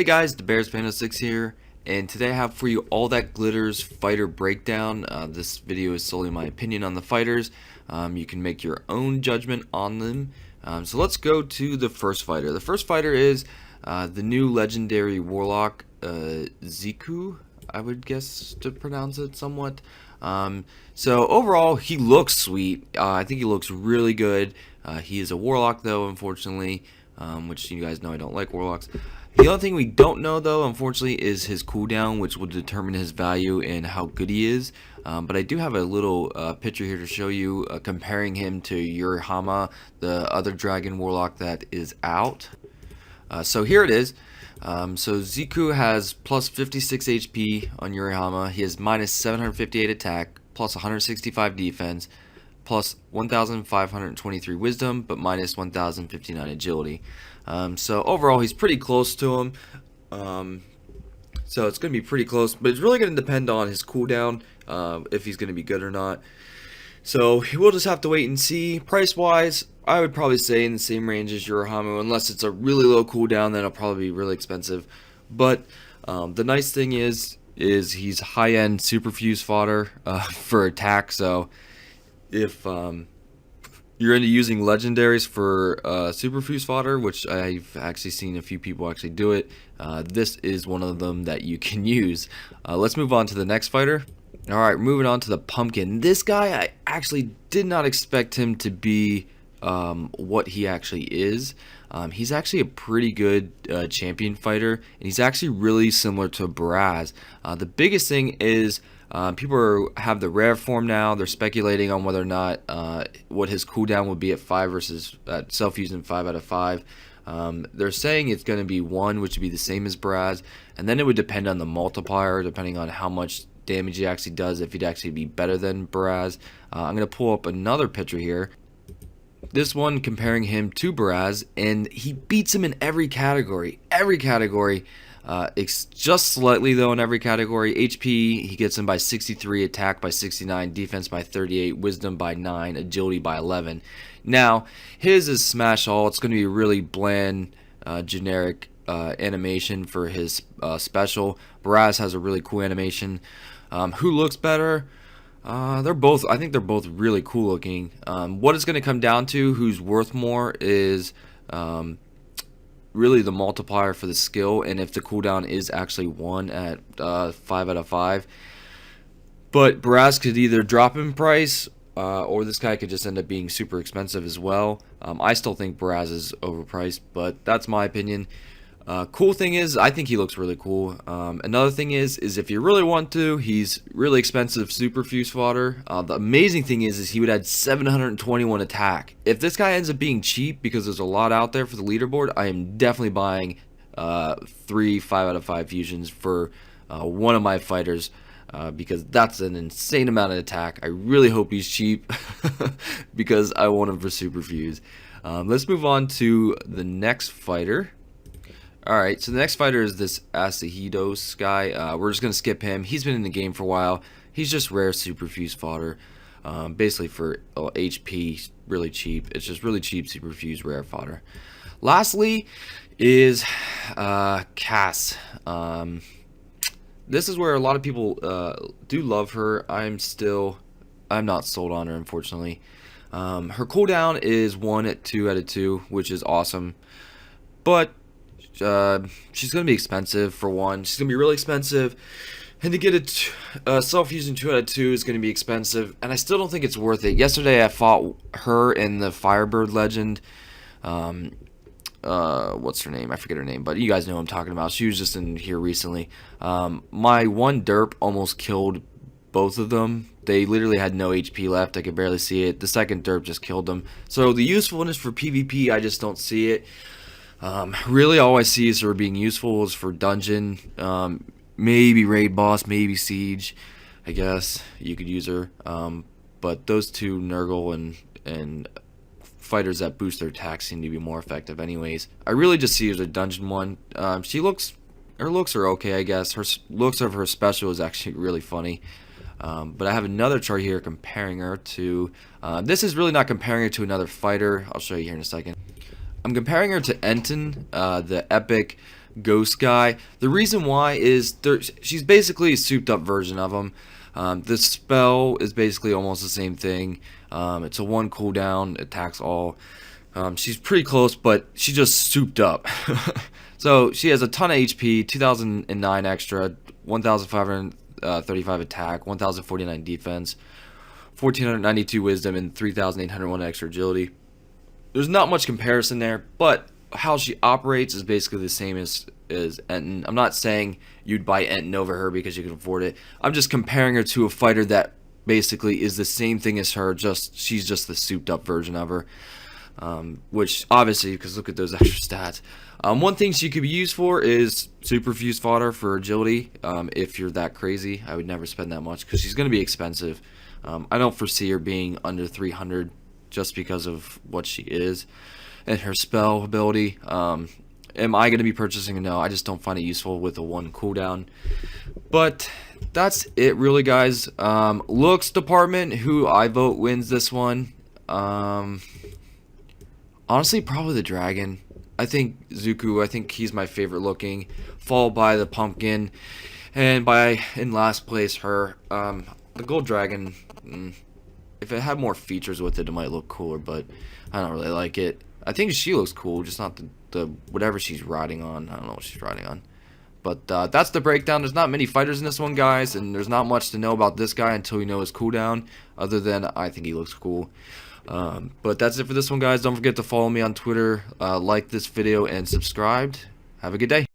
Hey guys, the Bears Fan 06 here, and today I have for you all that glitters fighter breakdown. This video is solely my opinion on the fighters. You can make your own judgment on them. So let's go to the first fighter. The first fighter is the new legendary warlock, Ziku, I would guess to pronounce it somewhat. So overall, he looks sweet. I think he looks really good. He is a warlock though, unfortunately, which you guys know I don't like warlocks. The only thing we don't know, though, unfortunately, is his cooldown, which will determine his value and how good he is. But I do have a little picture here to show you, comparing him to Yurihama, the other dragon warlock that is out. So here it is. So Ziku has plus 56 HP on Yurihama. He has minus 758 attack, plus 165 defense, plus 1,523 wisdom, but minus 1,059 agility. So overall, he's pretty close to him. So it's going to be pretty close, but it's really going to depend on his cooldown, if he's going to be good or not. So we'll just have to wait and see. Price-wise, I would probably say in the same range as Yurihama, unless it's a really low cooldown, then it'll probably be really expensive. But the nice thing is he's high-end superfuse fodder for attack. So if you're into using legendaries for superfuse fodder, which I've actually seen a few people actually do it, this is one of them that you can use. Let's move on to the next fighter. Alright, moving on to the pumpkin. This guy, I actually did not expect him to be what he actually is. He's actually a pretty good champion fighter, and he's actually really similar to Braz. The biggest thing is people have the rare form now. They're speculating on whether or not what his cooldown would be at 5 versus at self-using 5 out of 5. They're saying it's going to be 1, which would be the same as Braz, and then it would depend on the multiplier, depending on how much damage he actually does, if he'd actually be better than Braz. I'm going to pull up another picture here. This one comparing him to Braz, and he beats him in every category. Just slightly though in every category. HP, he gets him by 63, attack by 69, defense by 38, wisdom by 9, agility by 11. Now, his is smash all. It's going to be a really bland, generic animation for his special. Braz has a really cool animation. Who looks better? I think they're both really cool looking. What it's going to come down to, who's worth more, is really the multiplier for the skill, and if the cooldown is actually 1 at 5 out of 5. But Braz could either drop in price, or this guy could just end up being super expensive as well. I still think Braz is overpriced, but that's my opinion. Cool thing is, I think he looks really cool. Another thing is if you really want to, he's really expensive superfuse fodder. The amazing thing is he would add 721 attack. If this guy ends up being cheap, because there's a lot out there for the leaderboard, I am definitely buying 3 5 out of 5 fusions for one of my fighters, because that's an insane amount of attack. I really hope he's cheap because I want him for superfuse. Let's move on to the next fighter. Alright, so the next fighter is this Asahidos guy. We're just going to skip him. He's been in the game for a while. He's just rare superfuse fodder. Basically for HP, really cheap. It's just really cheap superfuse rare fodder. Lastly is Cass. This is where a lot of people do love her. I'm not sold on her, unfortunately. Her cooldown is 1 at 2 out of 2, which is awesome. But she's going to be expensive for one. She's going to be really expensive. And to get a self-using 2 out of 2 is going to be expensive. And I still don't think it's worth it. Yesterday I fought her in the Firebird Legend. What's her name? I forget her name, but you guys know who I'm talking about. She was just in here recently. My one derp almost killed both of them. They literally had no HP left. I could barely see it. The second derp just killed them. So the usefulness for PvP, I just don't see it. Really all I see is her being useful is for dungeon, maybe raid boss, maybe siege. I guess you could use her. But those two Nurgle and fighters that boost their attack seem to be more effective anyways. I really just see her as a dungeon one. Her looks are okay, I guess. Her looks of her special is actually really funny. But I have another chart here comparing her to, this is really not comparing her to another fighter. I'll show you here in a second. I'm comparing her to Enton, the epic ghost guy. The reason why is she's basically a souped up version of him. The spell is basically almost the same thing. It's a 1 cooldown, attacks all. She's pretty close, but she just souped up. So she has a ton of HP, 2009 extra, 1535 attack, 1049 defense, 1492 wisdom, and 3801 extra agility. There's not much comparison there, but how she operates is basically the same as Enton. I'm not saying you'd buy Enton over her because you can afford it. I'm just comparing her to a fighter that basically is the same thing as her, just she's just the souped up version of her. Which obviously, because look at those extra stats. One thing she could be used for is super fuse fodder for agility. If you're that crazy, I would never spend that much because she's going to be expensive. I don't foresee her being under 300 just because of what she is and her spell ability. Am I going to be purchasing it? No, I just don't find it useful with a 1 cooldown. But that's it really, guys. Looks department, who I vote wins this one. Honestly, probably the dragon. I think Zuko, I think he's my favorite looking, followed by the pumpkin, and in last place her. The gold dragon, if it had more features with it, it might look cooler, but I don't really like it. I think she looks cool, just not the whatever she's riding on. I don't know what she's riding on. But that's the breakdown. There's not many fighters in this one, guys, and there's not much to know about this guy until we know his cooldown, other than I think he looks cool. But that's it for this one, guys. Don't forget to follow me on Twitter, like this video, and subscribe. Have a good day.